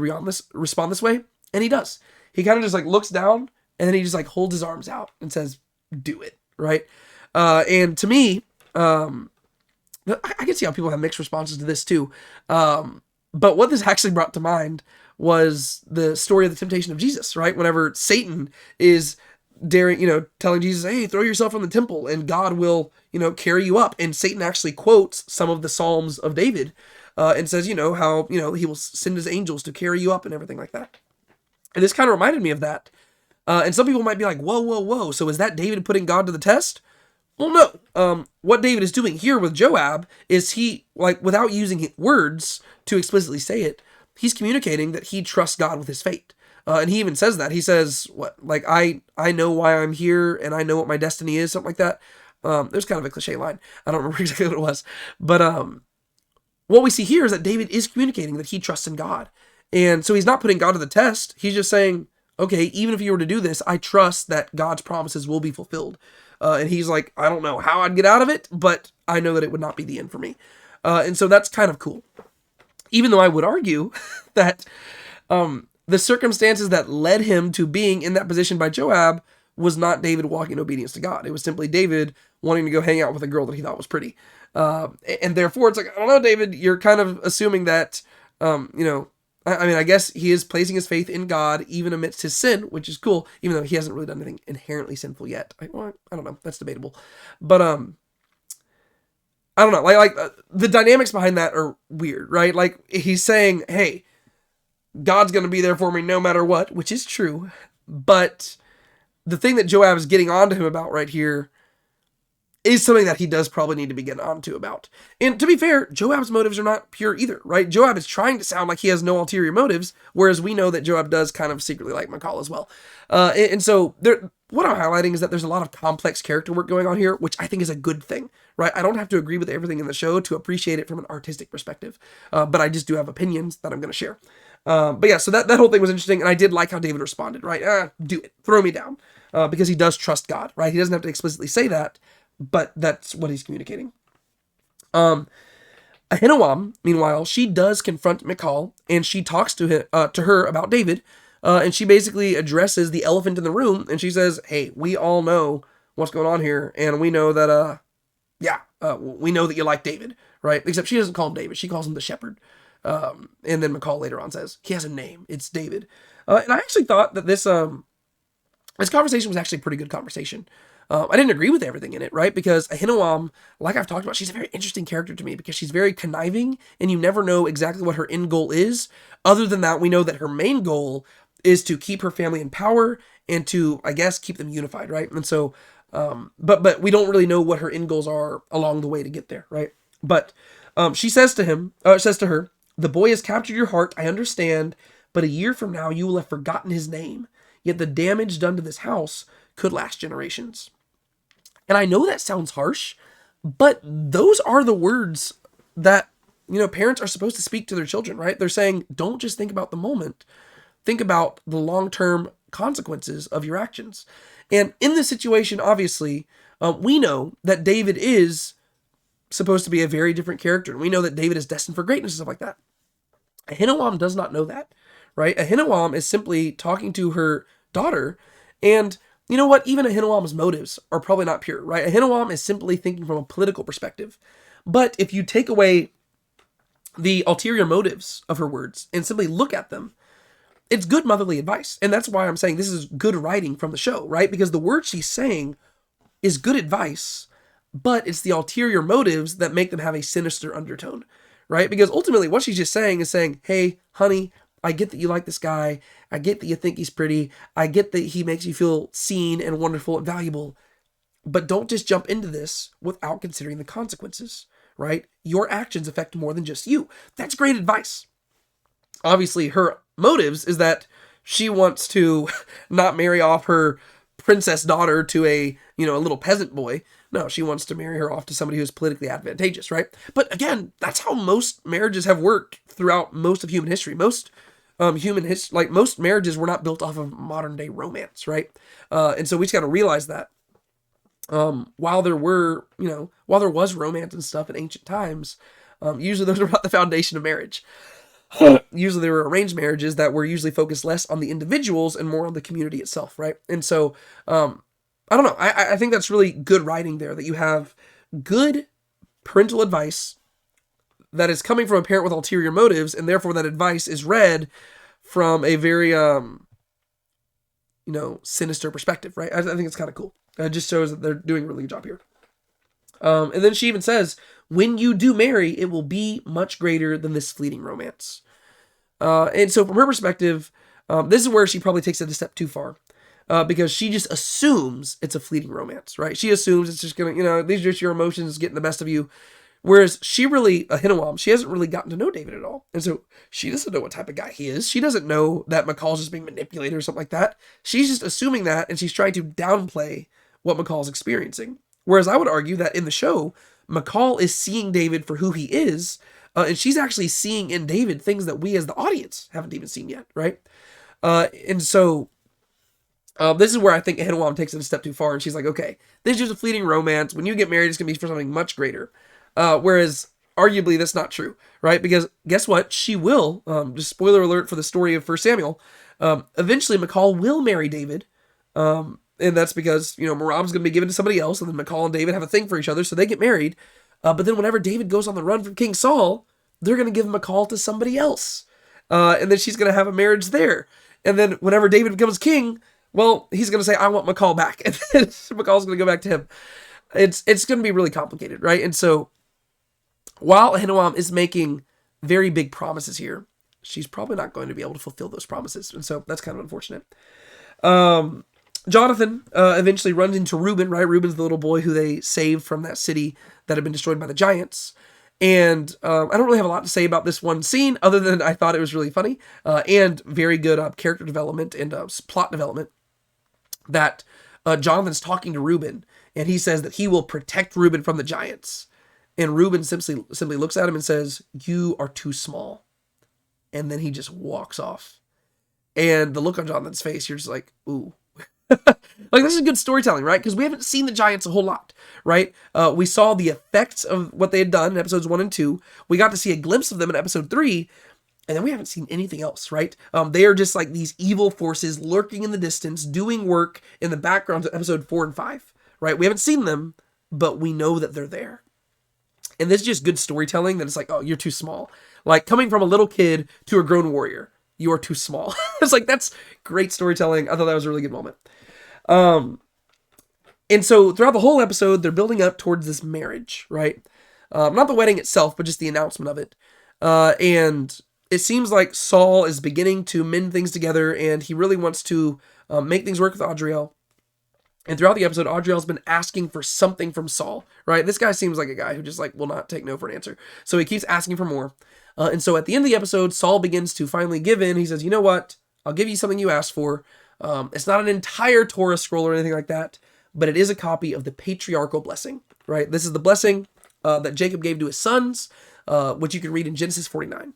respond this way, and he does. He kind of just like looks down, and then he just like holds his arms out and says, "Do it," right? And to me, I can see how people have mixed responses to this too. But what this actually brought to mind was the story of the temptation of Jesus, right? Whenever Satan is daring, telling Jesus, hey, throw yourself from the temple and God will, carry you up. And Satan actually quotes some of the Psalms of David and says, how, he will send his angels to carry you up and everything like that. And this kind of reminded me of that. And some people might be like, whoa. So is that David putting God to the test? Well, no. What David is doing here with Joab is he, without using words to explicitly say it, he's communicating that he trusts God with his fate. And he even says that. He says, I know why I'm here, and I know what my destiny is, something like that. There's kind of a cliche line. I don't remember exactly what it was. But what we see here is that David is communicating that he trusts in God. And so he's not putting God to the test. He's just saying, okay, even if you were to do this, I trust that God's promises will be fulfilled. And he's like, I don't know how I'd get out of it, but I know that it would not be the end for me. And so that's kind of cool. Even though I would argue that the circumstances that led him to being in that position by Joab was not David walking in obedience to God. It was simply David wanting to go hang out with a girl that he thought was pretty. And therefore, it's like, I don't know, David, you're kind of assuming that, I I mean, I guess he is placing his faith in God even amidst his sin, which is cool, even though he hasn't really done anything inherently sinful yet. Well, I don't know. That's debatable. But, I don't know. The dynamics behind that are weird, right? Like, he's saying, hey, God's going to be there for me no matter what, which is true. But the thing that Joab is getting on to him about right here is something that he does probably need to be getting on to about. And to be fair, Joab's motives are not pure either, right? Joab is trying to sound like he has no ulterior motives, whereas we know that Joab does kind of secretly like Michal as well. And so what I'm highlighting is that there's a lot of complex character work going on here, which I think is a good thing, right? I don't have to agree with everything in the show to appreciate it from an artistic perspective, but I just do have opinions that I'm going to share. But yeah, so that whole thing was interesting, and I did like how David responded, right? Do it. Throw me down. Because he does trust God, right? He doesn't have to explicitly say that, but that's what he's communicating. Ahinoam, meanwhile, she does confront Michal, and she talks to her about David, and she basically addresses the elephant in the room, and she says, hey, we all know what's going on here, and we know that, we know that you like David, right? Except she doesn't call him David, she calls him the shepherd. And then Michal later on says, he has a name, it's David. And I actually thought that this conversation was actually a pretty good conversation. I didn't agree with everything in it, right? Because Ahinoam, like I've talked about, she's a very interesting character to me because she's very conniving and you never know exactly what her end goal is. Other than that, we know that her main goal is to keep her family in power and to, I guess, keep them unified, right? And so, but we don't really know what her end goals are along the way to get there, right? But she says to her, the boy has captured your heart, I understand, but a year from now you will have forgotten his name. Yet the damage done to this house could last generations. And I know that sounds harsh, but those are the words that, parents are supposed to speak to their children, right? They're saying, don't just think about the moment. Think about the long-term consequences of your actions. And in this situation, obviously, we know that David is supposed to be a very different character. And we know that David is destined for greatness and stuff like that. Ahinoam does not know that, right? Ahinoam is simply talking to her daughter, and you know what? Even Ahinoam's motives are probably not pure, right? Ahinoam is simply thinking from a political perspective. But if you take away the ulterior motives of her words and simply look at them, it's good motherly advice. And that's why I'm saying this is good writing from the show, right? Because the words she's saying is good advice, but it's the ulterior motives that make them have a sinister undertone, right? Because ultimately what she's just saying is saying, hey, honey, I get that you like this guy. I get that you think he's pretty. I get that he makes you feel seen and wonderful and valuable. But don't just jump into this without considering the consequences, right? Your actions affect more than just you. That's great advice. Obviously, her motives is that she wants to not marry off her princess daughter to a little peasant boy. No, she wants to marry her off to somebody who's politically advantageous, right? But again, that's how most marriages have worked throughout most of human history. Most marriages were not built off of modern day romance, right? And so we just got to realize that while there was romance and stuff in ancient times, usually those were not the foundation of marriage. Usually there were arranged marriages that were usually focused less on the individuals and more on the community itself, right? And so, I don't know. I think that's really good writing there, that you have good parental advice that is coming from a parent with ulterior motives, and therefore that advice is read from a very, sinister perspective, right? I think it's kind of cool. It just shows that they're doing a really good job here. And then she even says, when you do marry, it will be much greater than this fleeting romance. And so from her perspective, this is where she probably takes it a step too far. Because she just assumes it's a fleeting romance, right? She assumes it's just going to, these are just your emotions getting the best of you. Whereas Ahinoam, she hasn't really gotten to know David at all. And so she doesn't know what type of guy he is. She doesn't know that Michal's just being manipulated or something like that. She's just assuming that, and she's trying to downplay what Michal's experiencing. Whereas I would argue that in the show, Michal is seeing David for who he is, and she's actually seeing in David things that we as the audience haven't even seen yet, right? And so this is where I think Ahinoam takes it a step too far, and she's like, okay, this is just a fleeting romance. When you get married, it's going to be for something much greater. Whereas arguably that's not true, right? Because guess what? She will, just spoiler alert for the story of 1 Samuel, eventually Michal will marry David, and that's because, Merab's going to be given to somebody else, and then Michal and David have a thing for each other, so they get married. But then whenever David goes on the run from King Saul, they're going to give Michal to somebody else. and then she's going to have a marriage there. And then whenever David becomes king, well, he's going to say, I want Michal back. And then Michal's going to go back to him. It's going to be really complicated, right? And so while Ahinoam is making very big promises here, she's probably not going to be able to fulfill those promises. And so that's kind of unfortunate. Jonathan eventually runs into Reuben, right? Reuben's the little boy who they saved from that city that had been destroyed by the giants. And I don't really have a lot to say about this one scene, other than I thought it was really funny and very good character development and plot development. That Jonathan's talking to Reuben, and he says that he will protect Reuben from the giants. And Reuben simply looks at him and says, "You are too small." And then he just walks off. And the look on Jonathan's face, you're just like, ooh. Like, this is good storytelling, right? Because we haven't seen the giants a whole lot, right? We saw the effects of what they had done in episodes 1 and 2. We got to see a glimpse of them in episode 3. And then we haven't seen anything else, right? They are just like these evil forces lurking in the distance, doing work in the background of episode 4 and 5, right? We haven't seen them, but we know that they're there. And this is just good storytelling that it's like, oh, you're too small. Like, coming from a little kid to a grown warrior, you are too small. It's like, that's great storytelling. I thought that was a really good moment. And so throughout the whole episode, they're building up towards this marriage, right? Not the wedding itself, but just the announcement of it. And it seems like Saul is beginning to mend things together, and he really wants to make things work with Adriel. And throughout the episode, Adriel's been asking for something from Saul, right? This guy seems like a guy who just like will not take no for an answer. So he keeps asking for more. And so at the end of the episode, Saul begins to finally give in. He says, you know what? I'll give you something you asked for. It's not an entire Torah scroll or anything like that, but it is a copy of the patriarchal blessing, right? This is the blessing that Jacob gave to his sons, which you can read in Genesis 49.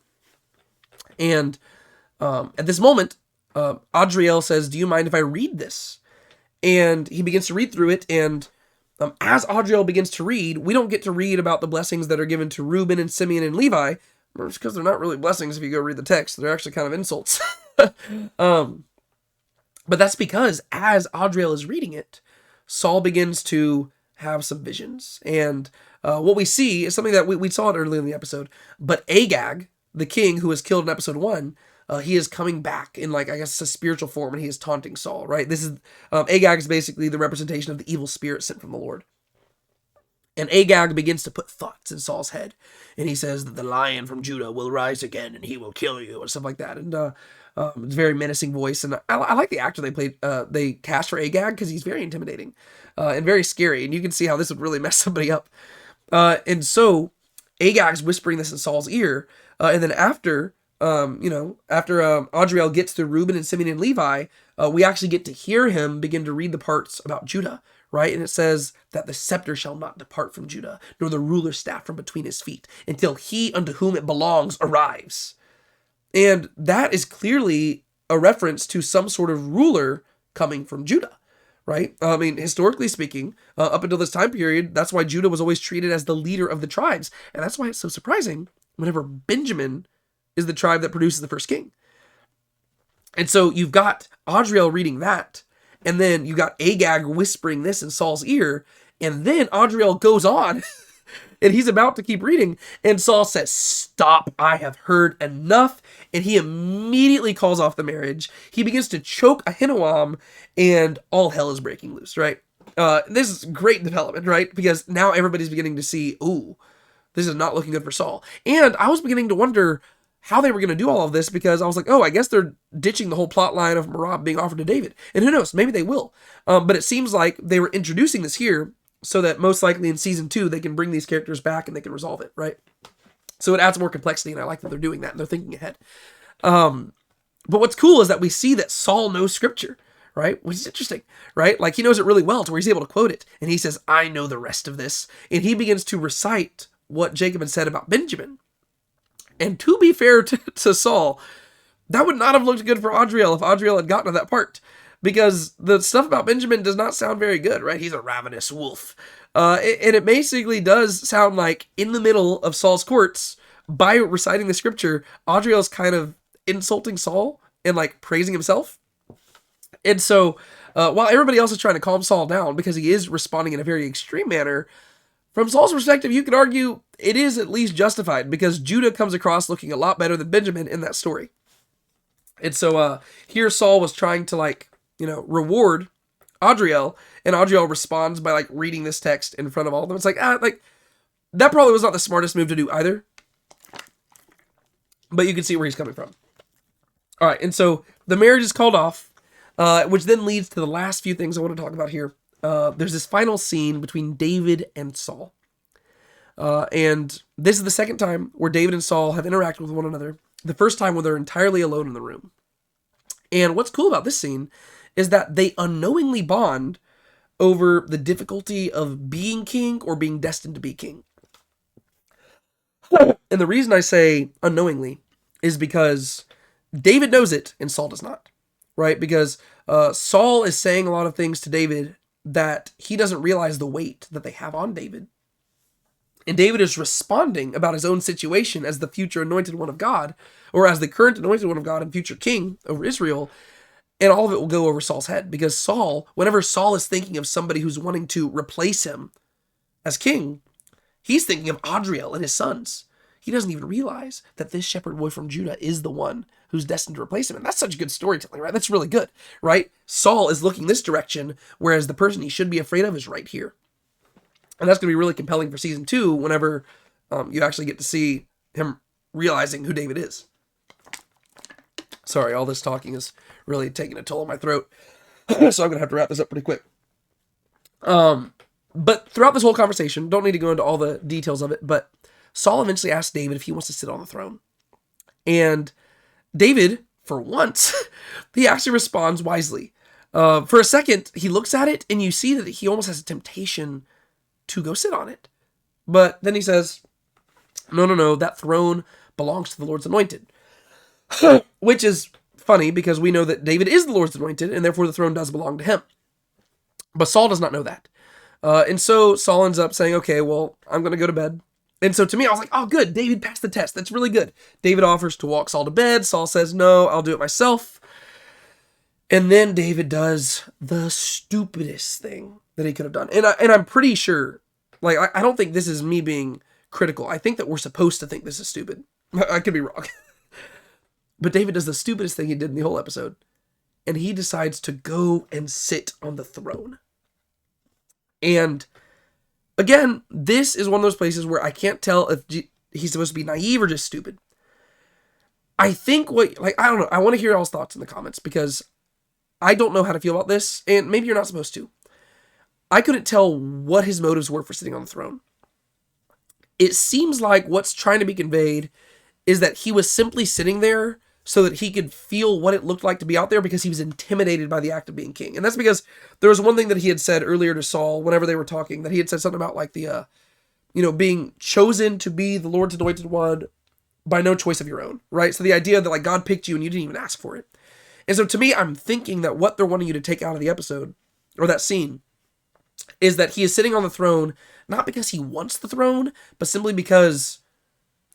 And at this moment, Adriel says, do you mind if I read this? And he begins to read through it, and as Adriel begins to read, we don't get to read about the blessings that are given to Reuben and Simeon and Levi, just because they're not really blessings if you go read the text. They're actually kind of insults. But that's because as Adriel is reading it, Saul begins to have some visions. And what we see is something that we saw it earlier in the episode, but Agag, the king who was killed in episode 1, he is coming back in, like, I guess, a spiritual form, and he is taunting Saul, right? This is, Agag is basically the representation of the evil spirit sent from the Lord. And Agag begins to put thoughts in Saul's head, and he says that the lion from Judah will rise again, and he will kill you, and stuff like that. And it's a very menacing voice, and I like the actor they cast for Agag, because he's very intimidating and very scary, and you can see how this would really mess somebody up. And so Agag's whispering this in Saul's ear, and then after Adriel gets through Reuben and Simeon and Levi, we actually get to hear him begin to read the parts about Judah, right? And it says that the scepter shall not depart from Judah, nor the ruler's staff from between his feet, until he unto whom it belongs arrives. And that is clearly a reference to some sort of ruler coming from Judah, right? I mean, historically speaking, up until this time period, that's why Judah was always treated as the leader of the tribes. And that's why it's so surprising whenever Benjamin is the tribe that produces the first king. And so you've got Adriel reading that, and then you got Agag whispering this in Saul's ear, and then Adriel goes on, and he's about to keep reading, and Saul says, stop, I have heard enough, and he immediately calls off the marriage. He begins to choke Ahinoam, and all hell is breaking loose, right? This is great development, right? Because now everybody's beginning to see, ooh, this is not looking good for Saul. And I was beginning to wonder how they were going to do all of this, because I was like, oh, I guess they're ditching the whole plot line of Merab being offered to David. And who knows, maybe they will. But it seems like they were introducing this here so that most likely in season 2, they can bring these characters back and they can resolve it, right? So it adds more complexity, and I like that they're doing that and they're thinking ahead. But what's cool is that we see that Saul knows scripture, right? Which is interesting, right? Like, he knows it really well to where he's able to quote it. And he says, I know the rest of this. And he begins to recite what Jacob had said about Benjamin. And to be fair to Saul, that would not have looked good for Adriel if Adriel had gotten to that part, because the stuff about Benjamin does not sound very good, right? He's a ravenous wolf. And it basically does sound like in the middle of Saul's courts, by reciting the scripture, Adriel's kind of insulting Saul and like praising himself. And so while everybody else is trying to calm Saul down because he is responding in a very extreme manner, from Saul's perspective, you could argue it is at least justified, because Judah comes across looking a lot better than Benjamin in that story. And so here Saul was trying to reward Adriel, and Adriel responds by like reading this text in front of all of them. It's like that probably was not the smartest move to do either, but you can see where he's coming from. All right, and so the marriage is called off, which then leads to the last few things I want to talk about here. There's this final scene between David and Saul. And this is the second time where David and Saul have interacted with one another. The first time when they're entirely alone in the room. And what's cool about this scene is that they unknowingly bond over the difficulty of being king or being destined to be king. And the reason I say unknowingly is because David knows it and Saul does not, right? Because Saul is saying a lot of things to David that he doesn't realize the weight that they have on David. And David is responding about his own situation as the future anointed one of God, or as the current anointed one of God and future king over Israel. And all of it will go over Saul's head, because Saul, whenever Saul is thinking of somebody who's wanting to replace him as king, he's thinking of Adriel and his sons. He doesn't even realize that this shepherd boy from Judah is the one who's destined to replace him. And that's such good storytelling, right? That's really good, right? Saul is looking this direction, whereas the person he should be afraid of is right here. And that's going to be really compelling for season 2 whenever you actually get to see him realizing who David is. Sorry, all this talking is really taking a toll on my throat. So I'm going to have to wrap this up pretty quick. But throughout this whole conversation, don't need to go into all the details of it, but Saul eventually asks David if he wants to sit on the throne. And David, for once, he actually responds wisely. For a second, he looks at it and you see that he almost has a temptation to go sit on it. But then he says, no, that throne belongs to the Lord's anointed. Which is funny because we know that David is the Lord's anointed and therefore the throne does belong to him. But Saul does not know that. And so Saul ends up saying, okay, well, I'm going to go to bed. And so to me, I was like, oh, good. David passed the test. That's really good. David offers to walk Saul to bed. Saul says, no, I'll do it myself. And then David does the stupidest thing that he could have done. And I'm pretty sure, like, I don't think this is me being critical. I think that we're supposed to think this is stupid. I could be wrong. But David does the stupidest thing he did in the whole episode. And he decides to go and sit on the throne. And again, this is one of those places where I can't tell if he's supposed to be naive or just stupid. I think I don't know. I want to hear y'all's thoughts in the comments because I don't know how to feel about this. And maybe you're not supposed to. I couldn't tell what his motives were for sitting on the throne. It seems like what's trying to be conveyed is that he was simply sitting there so that he could feel what it looked like to be out there because he was intimidated by the act of being king. And that's because there was one thing that he had said earlier to Saul whenever they were talking, that he had said something about like the, being chosen to be the Lord's anointed one by no choice of your own, right? So the idea that like God picked you and you didn't even ask for it. And so to me, I'm thinking that what they're wanting you to take out of the episode or that scene is that he is sitting on the throne, not because he wants the throne, but simply because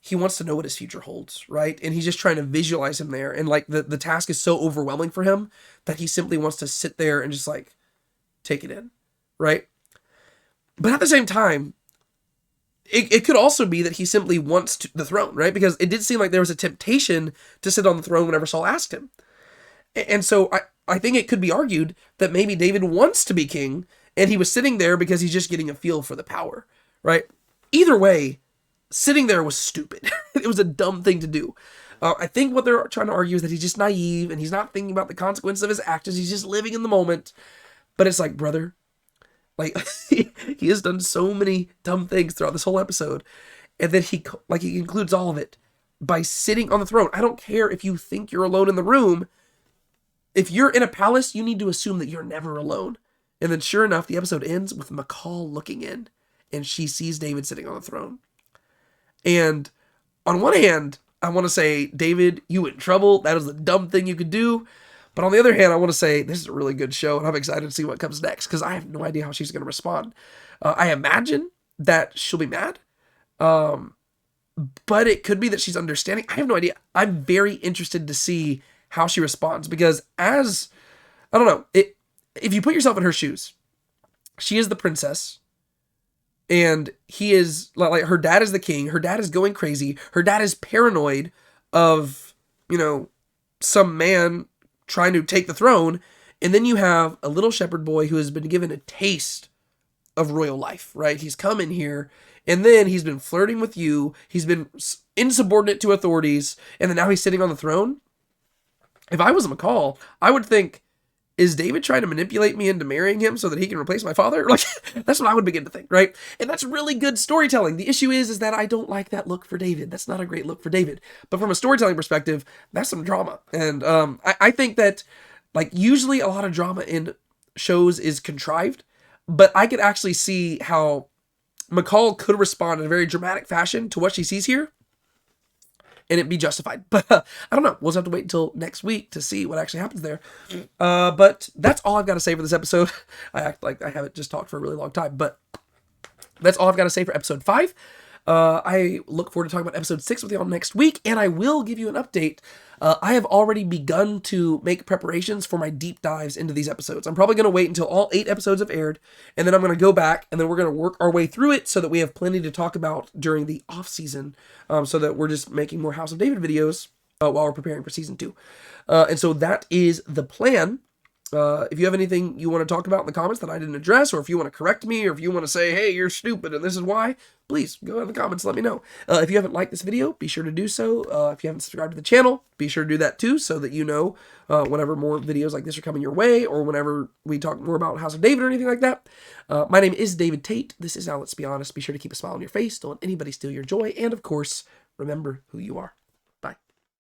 he wants to know what his future holds, right? And he's just trying to visualize him there. And like the task is so overwhelming for him that he simply wants to sit there and just like take it in, right? But at the same time, it could also be that he simply wants the throne, right? Because it did seem like there was a temptation to sit on the throne whenever Saul asked him. And so I think it could be argued that maybe David wants to be king and he was sitting there because he's just getting a feel for the power, right? Either way, sitting there was stupid. It was a dumb thing to do. I think what they're trying to argue is that he's just naive and he's not thinking about the consequences of his actions. He's just living in the moment. But it's like, brother, like he has done so many dumb things throughout this whole episode. And then he concludes all of it by sitting on the throne. I don't care if you think you're alone in the room. If you're in a palace, you need to assume that you're never alone. And then sure enough, the episode ends with Michal looking in and she sees David sitting on the throne. And on one hand, I want to say, David, you in trouble. That is the dumb thing you could do. But on the other hand, I want to say, this is a really good show, and I'm excited to see what comes next, because I have no idea how she's going to respond. I imagine that she'll be mad, but it could be that she's understanding. I have no idea. I'm very interested to see how she responds, because I don't know, if you put yourself in her shoes, she is the princess, and he is, like, her dad is the king. Her dad is going crazy. Her dad is paranoid of, some man trying to take the throne, and then you have a little shepherd boy who has been given a taste of royal life, right? He's come in here, and then he's been flirting with you. He's been insubordinate to authorities, and then now he's sitting on the throne. If I was a Michal, I would think, is David trying to manipulate me into marrying him so that he can replace my father? Like, that's what I would begin to think, right? And that's really good storytelling. The issue is that I don't like that look for David. That's not a great look for David. But from a storytelling perspective, that's some drama. And I think that, like, usually a lot of drama in shows is contrived, but I could actually see how Michal could respond in a very dramatic fashion to what she sees here, and it'd be justified. But I don't know. We'll just have to wait until next week to see what actually happens there. But that's all I've got to say for this episode. I act like I haven't just talked for a really long time, but that's all I've got to say for episode 5. I look forward to talking about episode 6 with you all next week, and I will give you an update. I have already begun to make preparations for my deep dives into these episodes. I'm probably going to wait until all 8 episodes have aired, and then I'm going to go back, and then we're going to work our way through it so that we have plenty to talk about during the off season, so that we're just making more House of David videos while we're preparing for season 2. And so that is the plan. If you have anything you want to talk about in the comments that I didn't address, or if you want to correct me, or if you want to say, hey, you're stupid and this is why, please go in the comments, let me know. If you haven't liked this video, be sure to do so. If you haven't subscribed to the channel, be sure to do that too, so that you know whenever more videos like this are coming your way, or whenever we talk more about House of David or anything like that. My name is David Tate. This is Now Let's Be Honest. Be sure to keep a smile on your face. Don't let anybody steal your joy. And of course, remember who you are.